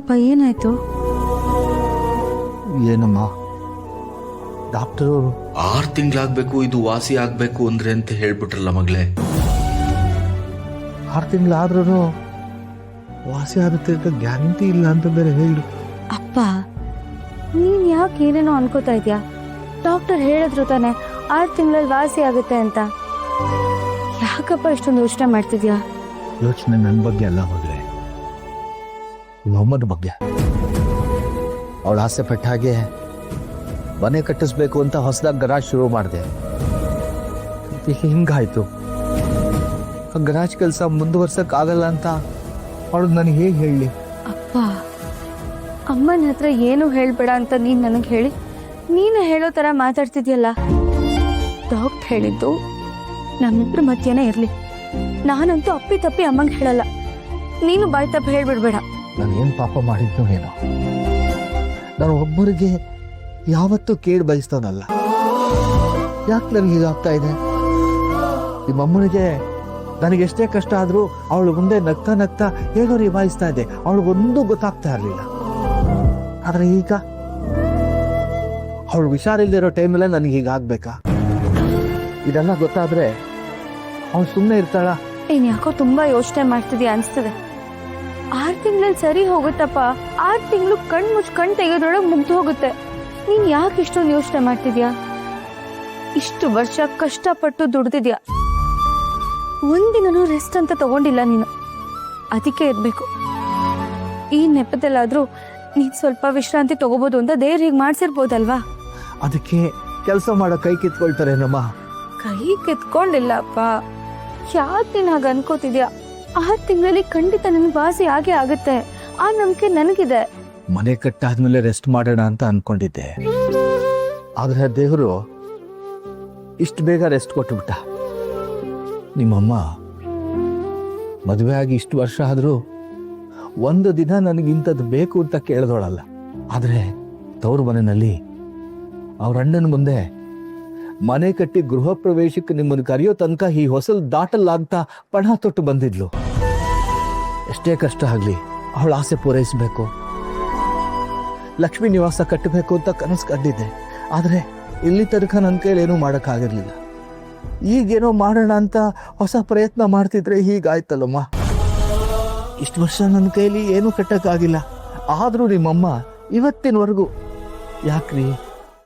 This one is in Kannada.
ಅಪ್ಪ ಏನಾಯ್ತು? ಏನಮ್ಮ ಡಾಕ್ಟರು 6 ತಿಂಗಳಾಗ್ಬೇಕು ಇದು ವಾಸಿ ಆಗ್ಬೇಕು ಅಂದ್ರೆ ಅಂತ ಹೇಳ್ಬಿಟ್ರಲ್ಲ ಮಗಳೇ. 6 ತಿಂಗಳಾದ್ರೂ ವಾಸಿ ಆಗುತ್ತೆ ಅಂತ ಗ್ಯಾರಂಟಿ ಇಲ್ಲ ಅಂತ ಬೇರೆ ಹೇಳಿ. ಅಪ್ಪ ನೀನ್ ಯಾಕೆ ಏನೇನೋ ಅನ್ಕೋತಾ ಇದ್ಯಾ? ಡಾಕ್ಟರ್ ಹೇಳಿದ್ರು ತಾನೆ 6 ತಿಂಗಳಲ್ಲಿ ವಾಸಿ ಆಗುತ್ತೆ ಅಂತ. ಯಾಕಪ್ಪ ಇಷ್ಟೊಂದು ಯೋಚನೆ ಮಾಡ್ತಿದ್ಯಾ? ಯೋಚನೆ ನನ್ನ ಬಗ್ಗೆ ಅಲ್ಲ ಮಗಳೇ, ಮೊಹಮ್ಮದ್ ಬಗ್ಗೆ. ಅವಳು ಆಸೆ ಪಟ್ಟ ಹಾಗೆ ಮನೆ ಕಟ್ಟಿಸ್ಬೇಕು ಅಂತ ಹೊಸದಾಗಿ ಗರಾಜ್ ಶುರು ಮಾಡಿದೆ. ಹಿಂಗಾಯ್ತು. ಆ ಗರಾಜ್ ಕೆಲಸ ಮುಂದುವರ್ಸಕ್ ಆಗಲ್ಲ ಅಂತ ಅವಳು ನನಗೆ ಹೇಗೆ ಹೇಳಿ? ಅಪ್ಪ ಅಮ್ಮನ ಹತ್ರ ಏನು ಹೇಳ್ಬೇಡ ಅಂತ ನೀನ್ ನನಗೆ ಹೇಳಿ ನೀನು ಹೇಳೋ ತರ ಮಾತಾಡ್ತಿದ್ಯಲ್ಲ. ಡಾಕ್ಟರ್ ಹೇಳಿದ್ದು ನಮ್ಮಿಬ್ರ ಮಧ್ಯೆನೇ ಇರ್ಲಿ. ನಾನಂತೂ ಅಪ್ಪಿ ತಪ್ಪಿ ಅಮ್ಮಂಗೆ ಹೇಳಲ್ಲ. ನೀನು ಬಾಯ್ ತಪ್ಪು ಹೇಳ್ಬಿಡ್ಬೇಡ. ನಾನು ಏನು ಪಾಪ ಮಾಡಿದ್ದು ಏನೋ. ನಾನು ಒಬ್ಬರಿಗೆ ಯಾವತ್ತೂ ಕೇಳಿ ಬಯಸ್ತವನಲ್ಲ. ಯಾಕೆ ನನಗೆ ಹೀಗಾಗ್ತಾ ಇದೆ? ನಿಮ್ಮಮ್ಮನಿಗೆ ನನಗೆ ಎಷ್ಟೇ ಕಷ್ಟ ಆದರೂ ಅವಳು ಮುಂದೆ ನಗ್ತಾ ನಗ್ತಾ ಹೇಗೋ ನಿಭಾಯಿಸ್ತಾ ಇದೆ. ಅವಳಿಗೊಂದು ಗೊತ್ತಾಗ್ತಾ ಇರಲಿಲ್ಲ. ಆದರೆ ಈಗ ಅವಳು ಹುಷಾರಿಲ್ದಿರೋ ಟೈಮಲ್ಲೇ ನನಗೆ ಹೀಗಾಗ್ಬೇಕಾ? ಇದೆಲ್ಲ ಗೊತ್ತಾದ್ರೆ ಅವಳು ಸುಮ್ಮನೆ ಇರ್ತಾಳ? ನೀನ್ ಯಾಕೋ ತುಂಬಾ ಯೋಚನೆ ಮಾಡ್ತಿದ್ಯಾ ಅನ್ಸ್ತದೆ. 6 ತಿಂಗಳಲ್ಲಿ ಸರಿ ಹೋಗುತ್ತಪ್ಪ. 6 ತಿಂಗಳು ಕಣ್ ತೆಗೆದ್ರೊಳಗೆ ಮುಗ್ದು ಹೋಗುತ್ತೆ. ನೀನ್ ಯಾಕೆ ಇಷ್ಟೊಂದು ಯೋಚನೆ ಮಾಡ್ತಿದ್ಯಾ? ಇಷ್ಟು ವರ್ಷ ಕಷ್ಟಪಟ್ಟು ದುಡ್ದಿದ್ಯಾ, ಒಂದಿನೂ ರೆಸ್ಟ್ ಅಂತ ತಗೊಂಡಿಲ್ಲ ನೀನು. ಅದಕ್ಕೆ ಇರ್ಬೇಕು. ಈ ನೆಪದಲ್ಲಾದ್ರೂ ನೀನ್ ಸ್ವಲ್ಪ ವಿಶ್ರಾಂತಿ ತಗೋಬಹುದು ಅಂತ ದೇವ್ರು ಹೀಗೆ ಮಾಡ್ಸಿರ್ಬೋದಲ್ವಾ? ಅದಕ್ಕೆ ಕೆಲಸ ಮಾಡೋ ಕೈ ಕಿತ್ಕೊಳ್ತಾರೇನಮ್ಮ? ಕೈ ಕಿತ್ಕೊಂಡಿಲ್ಲಪ್ಪ. ಯಾಕೆ ನೀನ್ ಹಾಗೆ ಅನ್ಕೋತಿದ್ಯಾ? 6 ತಿಂಗಳಲ್ಲಿ ಖಂಡಿತ ನನ್ ವಾಸಿ ಆಗೇ ಆಗುತ್ತೆ. ಆ ನಂಬಿಕೆ ನನಗಿದೆ. ಮನೆ ಕಟ್ಟಾದ್ಮೇಲೆ ರೆಸ್ಟ್ ಮಾಡೋಣ ಅಂತ ಅನ್ಕೊಂಡಿದ್ದೆ. ಆದ್ರೆ ದೇವರು ಇಷ್ಟು ಬೇಗ ರೆಸ್ಟ್ ಕೊಟ್ಟುಬಿಟ್ಟ. ನಿಮ್ಮಮ್ಮ ಮದುವೆ ಆಗಿ ಇಷ್ಟು ವರ್ಷ ಆದ್ರೂ ಒಂದು ದಿನ ನನಗಿಂಥದ್ದು ಬೇಕು ಅಂತ ಕೇಳಿದೋಳಲ್ಲ. ಆದ್ರೆ ತವರು ಮನೆಯಲ್ಲಿ ಅವ್ರ ಅಣ್ಣನ ಮುಂದೆ ಮನೆ ಕಟ್ಟಿ ಗೃಹ ಪ್ರವೇಶಕ್ಕೆ ನಿಮ್ಮನ್ನು ಕರೆಯೋ ತನಕ ಈ ಹೊಸಲು ದಾಟಲ್ಲ ಅಂತ ಪಣ ತೊಟ್ಟು ಬಂದಿದ್ಲು. ಎಷ್ಟೇ ಕಷ್ಟ ಆಗ್ಲಿ ಅವಳ ಆಸೆ ಪೂರೈಸಬೇಕು, ಲಕ್ಷ್ಮೀ ನಿವಾಸ ಕಟ್ಟಬೇಕು ಅಂತ ಕನಸು ಕಂಡಿದ್ದೆ. ಆದ್ರೆ ಇಲ್ಲಿ ತನಕ ನನ್ನ ಕೈಲಿ ಏನೂ ಮಾಡೋಕ್ಕಾಗಿರ್ಲಿಲ್ಲ. ಈಗೇನೋ ಮಾಡೋಣ ಅಂತ ಹೊಸ ಪ್ರಯತ್ನ ಮಾಡ್ತಿದ್ರೆ ಹೀಗಾಯ್ತಲ್ಲಮ್ಮ. ಇಷ್ಟು ವರ್ಷ ನನ್ನ ಕೈಲಿ ಏನೂ ಕಟ್ಟಕ್ಕಾಗಿಲ್ಲ. ಆದ್ರೂ ನಿಮ್ಮಮ್ಮ ಇವತ್ತಿನವರೆಗೂ ಯಾಕ್ರಿ